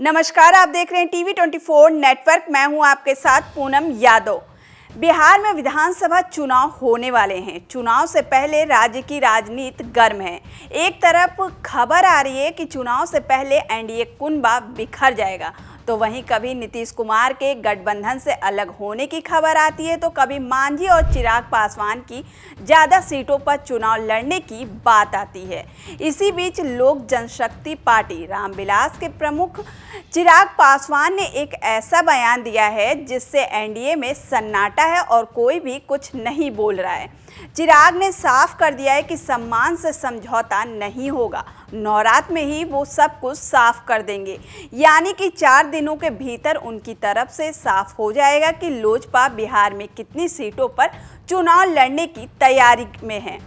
नमस्कार, आप देख रहे हैं टीवी 24 नेटवर्क। मैं हूं आपके साथ पूनम यादव। बिहार में विधानसभा चुनाव होने वाले हैं। चुनाव से पहले राज्य की राजनीति गर्म है। एक तरफ खबर आ रही है कि चुनाव से पहले एनडीए कुनबा बिखर जाएगा, तो वहीं कभी नीतीश कुमार के गठबंधन से अलग होने की खबर आती है, तो कभी मांझी और चिराग पासवान की ज़्यादा सीटों पर चुनाव लड़ने की बात आती है। इसी बीच लोक जनशक्ति पार्टी रामविलास के प्रमुख चिराग पासवान ने एक ऐसा बयान दिया है जिससे एनडीए में सन्नाटा है और कोई भी कुछ नहीं बोल रहा है। चिराग ने साफ कर दिया है कि सम्मान से समझौता नहीं होगा। नवरात्र में ही वो सब कुछ साफ कर देंगे, यानी कि 4 दिनों के भीतर उनकी तरफ से साफ हो जाएगा कि लोजपा बिहार में कितनी सीटों पर चुनाव लड़ने की तैयारी में है।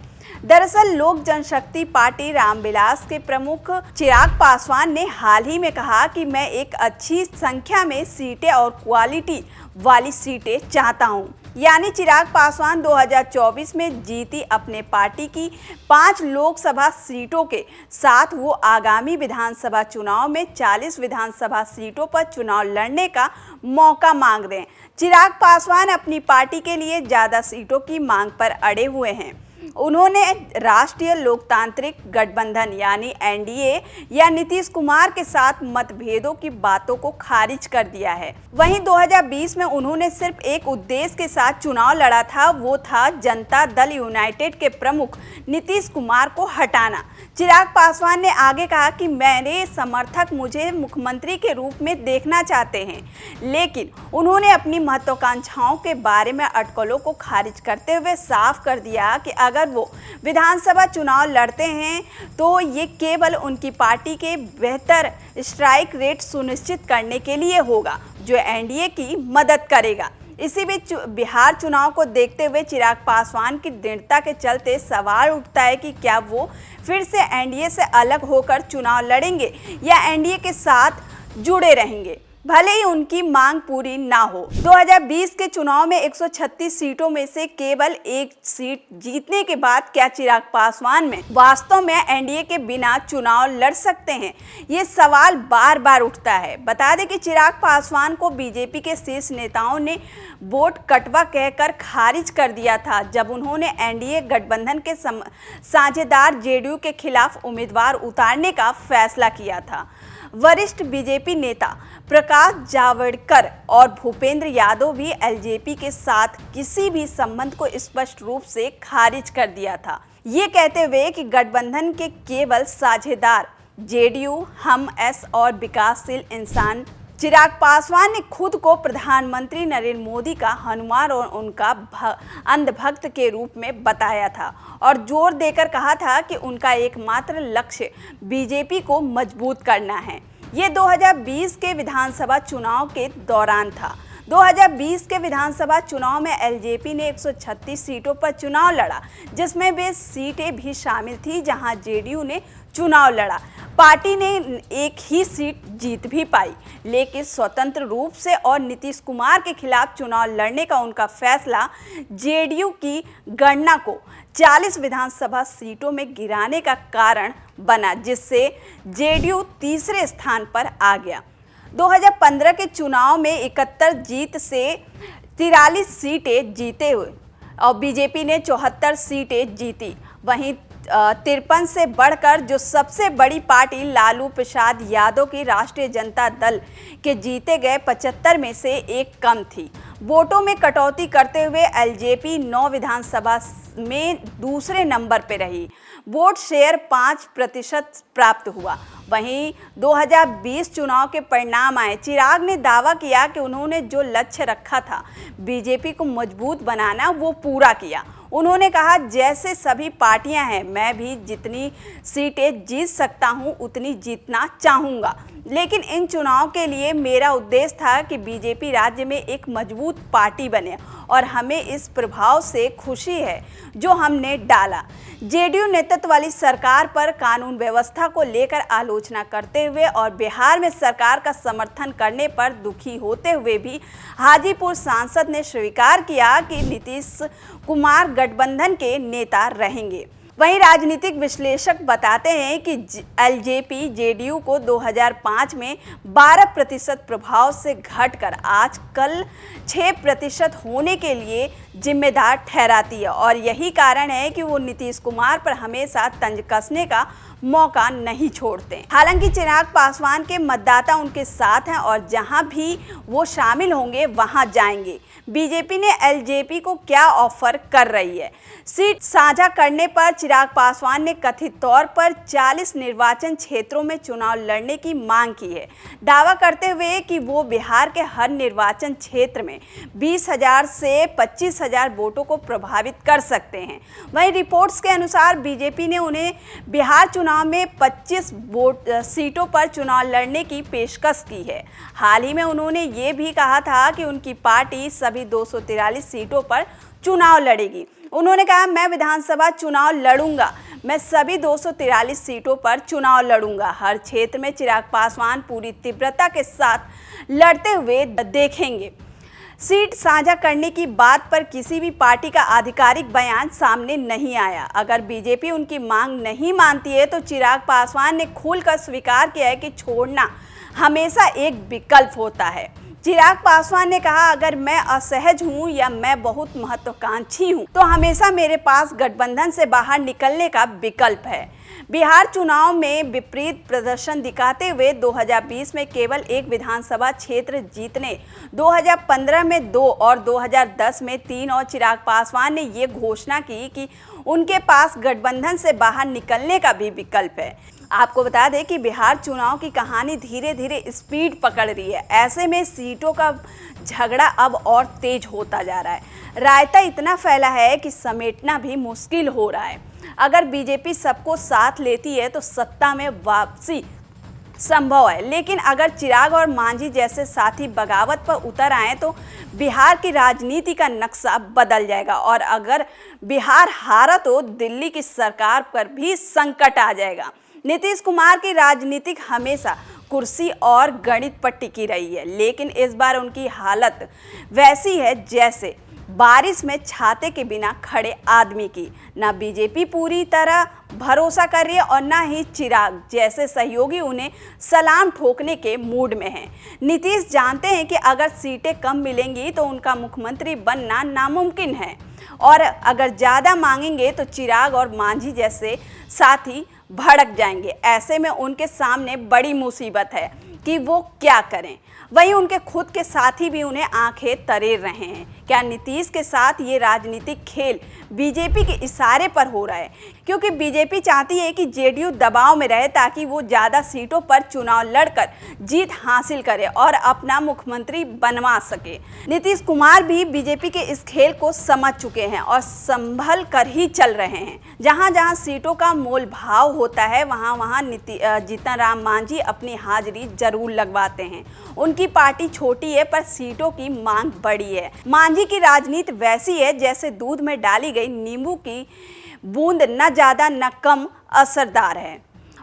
दरअसल लोक जनशक्ति पार्टी रामविलास के प्रमुख चिराग पासवान ने हाल ही में कहा कि मैं एक अच्छी संख्या में सीटें और क्वालिटी वाली सीटें चाहता हूं। यानी चिराग पासवान 2024 में जीती अपने पार्टी की 5 लोकसभा सीटों के साथ वो आगामी विधानसभा चुनाव में 40 विधानसभा सीटों पर चुनाव लड़ने का मौका मांग रहे हैं। चिराग पासवान अपनी पार्टी के लिए ज़्यादा सीटों की मांग पर अड़े हुए हैं। उन्होंने राष्ट्रीय लोकतांत्रिक गठबंधन यानी एनडीए या नीतीश कुमार के साथ मतभेदों की बातों को खारिज कर दिया है। वहीं 2020 में उन्होंने सिर्फ एक उद्देश्य के साथ चुनाव लड़ा था, वो था जनता दल यूनाइटेड के प्रमुख नीतीश कुमार को हटाना। चिराग पासवान ने आगे कहा कि मेरे समर्थक मुझे मुख्यमंत्री के रूप में देखना चाहते हैं, लेकिन उन्होंने अपनी महत्वाकांक्षाओं के बारे में अटकलों को खारिज करते हुए साफ कर दिया कि अगर वो विधानसभा चुनाव लड़ते हैं तो ये केवल उनकी पार्टी के बेहतर स्ट्राइक रेट सुनिश्चित करने के लिए होगा, जो एनडीए की मदद करेगा। इसी बीच बिहार चुनाव को देखते हुए चिराग पासवान की दृढ़ता के चलते सवाल उठता है कि क्या वो फिर से एनडीए से अलग होकर चुनाव लड़ेंगे या एनडीए के साथ जुड़े रहेंगे, भले ही उनकी मांग पूरी ना हो। 2020 के चुनाव में 136 सीटों में से केवल एक सीट जीतने के बाद क्या चिराग पासवान में वास्तव में एनडीए के बिना चुनाव लड़ सकते हैं, ये सवाल बार बार उठता है। बता दें कि चिराग पासवान को बीजेपी के शीर्ष नेताओं ने वोट कटवा कहकर खारिज कर दिया था, जब उन्होंने एनडीए गठबंधन के साझेदार जेडीयू के खिलाफ उम्मीदवार उतारने का फैसला किया था। वरिष्ठ बीजेपी नेता प्रकाश जावड़ेकर और भूपेंद्र यादव भी एलजेपी के साथ किसी भी संबंध को स्पष्ट रूप से खारिज कर दिया था, ये कहते हुए कि गठबंधन के केवल साझेदार जेडीयू, हम एस और विकासशील इंसान। चिराग पासवान ने खुद को प्रधानमंत्री नरेंद्र मोदी का हनुमान और उनका अंधभक्त के रूप में बताया था और जोर देकर कहा था कि उनका एकमात्र लक्ष्य बीजेपी को मजबूत करना है। ये 2020 के विधानसभा चुनाव के दौरान था। 2020 के विधानसभा चुनाव में एलजेपी ने 136 सीटों पर चुनाव लड़ा, जिसमें वे सीटें भी शामिल थी जहां जेडीयू ने चुनाव लड़ा। पार्टी ने एक ही सीट जीत भी पाई, लेकिन स्वतंत्र रूप से और नीतीश कुमार के खिलाफ चुनाव लड़ने का उनका फैसला जेडीयू की गणना को 40 विधानसभा सीटों में गिराने का कारण बना, जिससे जेडीयू तीसरे स्थान पर आ गया। 2015 के चुनाव में 71 जीत से 43 सीटें जीते हुए और बीजेपी ने 74 सीटें जीती। वहीं 53 से बढ़कर जो सबसे बड़ी पार्टी लालू प्रसाद यादव की राष्ट्रीय जनता दल के जीते गए 75 में से एक कम थी। वोटों में कटौती करते हुए एलजेपी 9 विधानसभा में दूसरे नंबर पर रही। वोट शेयर 5% प्राप्त हुआ। वहीं 2020 चुनाव के परिणाम आए। चिराग ने दावा किया कि उन्होंने जो लक्ष्य रखा था बीजेपी को मजबूत बनाना, वो पूरा किया। उन्होंने कहा, जैसे सभी पार्टियां हैं, मैं भी जितनी सीटें जीत सकता हूं उतनी जीतना चाहूँगा, लेकिन इन चुनाव के लिए मेरा उद्देश्य था कि बीजेपी राज्य में एक मजबूत पार्टी बने और हमें इस प्रभाव से खुशी है जो हमने डाला। जेडीयू नेतृत्व वाली सरकार पर कानून व्यवस्था को लेकर आलोचना करते हुए और बिहार में सरकार का समर्थन करने पर दुखी होते हुए भी हाजीपुर सांसद ने स्वीकार किया कि नीतीश कुमार गठबंधन के नेता रहेंगे। वहीं राजनीतिक विश्लेषक बताते हैं कि एलजेपी जेडीयू को 2005 में 12% प्रभाव से घटकर आज कल 6% होने के लिए जिम्मेदार ठहराती है और यही कारण है कि वो नीतीश कुमार पर हमेशा तंज कसने का मौका नहीं छोड़ते। हालांकि चिराग पासवान के मतदाता उनके साथ हैं और जहां भी वो शामिल होंगे वहां जाएंगे। बीजेपी ने एलजेपी को क्या ऑफर कर रही है? सीट साझा करने पर चिराग पासवान ने कथित तौर पर 40 निर्वाचन क्षेत्रों में चुनाव लड़ने की मांग की है, दावा करते हुए कि वो बिहार के हर निर्वाचन क्षेत्र में 20,000 से 25,000 वोटों को प्रभावित कर सकते हैं। वहीं रिपोर्ट्स के अनुसार बीजेपी ने उन्हें बिहार चुनाव में 25 सीटों पर चुनाव लड़ने की पेशकश की है। हाल ही में उन्होंने ये भी कहा था कि उनकी पार्टी सभी 243 सीटों पर चुनाव लड़ेगी। उन्होंने कहा, मैं विधानसभा चुनाव लड़ूंगा, मैं सभी 243 सीटों पर चुनाव लड़ूंगा। हर क्षेत्र में चिराग पासवान पूरी तीव्रता के साथ लड़ते हुए देखेंगे। सीट साझा करने की बात पर किसी भी पार्टी का आधिकारिक बयान सामने नहीं आया। अगर बीजेपी उनकी मांग नहीं मानती है तो चिराग पासवान ने खुलकर स्वीकार किया है कि छोड़ना हमेशा एक विकल्प होता है। चिराग पासवान ने कहा, अगर मैं असहज हूं या मैं बहुत महत्वाकांक्षी हूं तो हमेशा मेरे पास गठबंधन से बाहर निकलने का विकल्प है। बिहार चुनाव में विपरीत प्रदर्शन दिखाते हुए 2020 में केवल एक विधानसभा क्षेत्र जीतने, 2015 में 2 और 2010 में 3 और चिराग पासवान ने ये घोषणा की कि उनके पास गठबंधन से बाहर निकलने का भी विकल्प है। आपको बता दें कि बिहार चुनाव की कहानी धीरे धीरे स्पीड पकड़ रही है। ऐसे में सीटों का झगड़ा अब और तेज होता जा रहा है। रायता इतना फैला है कि समेटना भी मुश्किल हो रहा है। अगर बीजेपी सबको साथ लेती है तो सत्ता में वापसी संभव है, लेकिन अगर चिराग और मांझी जैसे साथी बगावत पर उतर आए तो बिहार की राजनीति का नक्शा बदल जाएगा और अगर बिहार हारा तो दिल्ली की सरकार पर भी संकट आ जाएगा। नीतीश कुमार की राजनीतिक हमेशा कुर्सी और गणित पर टिकी रही है, लेकिन इस बार उनकी हालत वैसी है जैसे बारिश में छाते के बिना खड़े आदमी की। ना बीजेपी पूरी तरह भरोसा कर रही है और ना ही चिराग जैसे सहयोगी उन्हें सलाम ठोकने के मूड में हैं। नीतीश जानते हैं कि अगर सीटें कम मिलेंगी तो उनका मुख्यमंत्री बनना नामुमकिन है और अगर ज़्यादा मांगेंगे तो चिराग और मांझी जैसे साथी भड़क जाएंगे। ऐसे में उनके सामने बड़ी मुसीबत है कि वो क्या करें। वहीं उनके खुद के साथी भी उन्हें आंखें तरेर रहे हैं। क्या नीतीश के साथ ये राजनीतिक खेल बीजेपी के इशारे पर हो रहा है? क्योंकि बीजेपी चाहती है कि जेडीयू दबाव में रहे ताकि वो ज़्यादा सीटों पर चुनाव लड़कर जीत हासिल करे और अपना मुख्यमंत्री बनवा सके। नीतीश कुमार भी बीजेपी के इस खेल को समझ चुके हैं और संभल कर ही चल रहे हैं। जहां जहां सीटों का मोल भाव होता है वहां वहां जीतन राम मांझी अपनी हाजिरी जरूर लगवाते हैं। उनकी पार्टी छोटी है पर सीटों की मांग बड़ी है। मांझी की राजनीति वैसी है जैसे दूध में डाली गई नींबू की बूंद, न ज्यादा न कम असरदार है।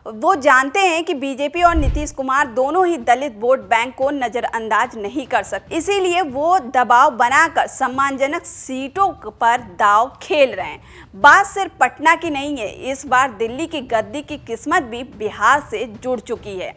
वो जानते हैं कि बीजेपी और नीतीश कुमार दोनों ही दलित वोट बैंक को नजरअंदाज नहीं कर सकते, इसीलिए वो दबाव बनाकर सम्मानजनक सीटों पर दांव खेल रहे हैं। बात सिर्फ पटना की नहीं है, इस बार दिल्ली की गद्दी की किस्मत भी बिहार से जुड़ चुकी है।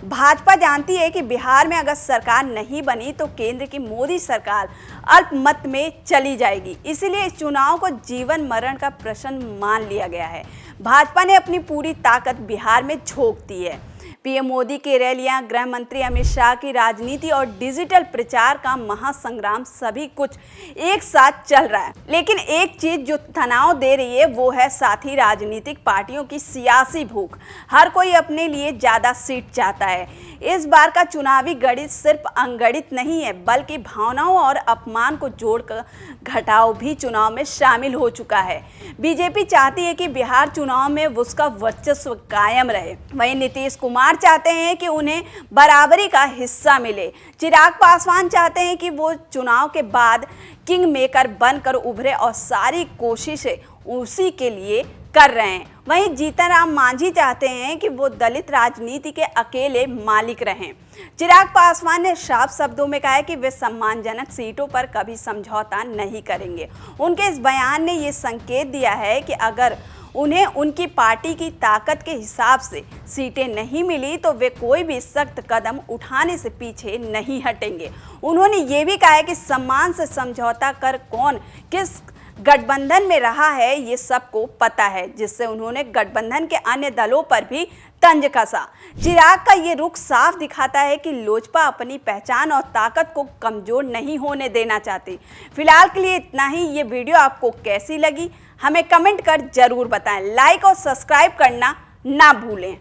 भाजपा जानती है कि बिहार में अगर सरकार नहीं बनी तो केंद्र की मोदी सरकार अल्पमत में चली जाएगी, इसीलिए इस चुनाव को जीवन मरण का प्रश्न मान लिया गया है। भाजपा ने अपनी पूरी ताकत बिहार में झोंक दी है। पीएम मोदी की रैलियां, गृह मंत्री अमित शाह की राजनीति और डिजिटल प्रचार का महासंग्राम सभी कुछ एक साथ चल रहा है। लेकिन एक चीज जो तनाव दे रही है वो है साथी राजनीतिक पार्टियों की सियासी भूख। हर कोई अपने लिए ज्यादा सीट चाहता है। इस बार का चुनावी गणित सिर्फ अंगणित नहीं है बल्कि भावनाओं और अपमान को जोड़कर घटाव भी चुनाव में शामिल हो चुका है। बीजेपी चाहती है कि बिहार चुनाव में उसका वर्चस्व कायम रहे, वहीं नीतीश कुमार चाहते हैं कि उन्हें बराबरी का हिस्सा मिले। चिराग पासवान चाहते हैं कि वो चुनाव के बाद किंग मेकर बनकर उभरे और सारी कोशिशें उसी के लिए कर रहे हैं। वहीं जीतन राम मांझी चाहते हैं कि वो दलित राजनीति के अकेले मालिक रहें। चिराग पासवान ने साफ शब्दों में कहा है कि वे सम्मानजनक सीटों पर कभी समझौता नहीं करेंगे। उनके इस बयान ने ये संकेत दिया है कि अगर उन्हें उनकी पार्टी की ताकत के हिसाब से सीटें नहीं मिली तो वे कोई भी सख्त कदम उठाने से पीछे नहीं हटेंगे। उन्होंने ये भी कहा है कि सम्मान से समझौता कर कौन किस गठबंधन में रहा है ये सबको पता है, जिससे उन्होंने गठबंधन के अन्य दलों पर भी तंज कसा। चिराग का ये रुख साफ दिखाता है कि लोजपा अपनी पहचान और ताकत को कमजोर नहीं होने देना चाहती। फिलहाल के लिए इतना ही। ये वीडियो आपको कैसी लगी हमें कमेंट कर जरूर बताएं। लाइक और सब्सक्राइब करना ना भूलें।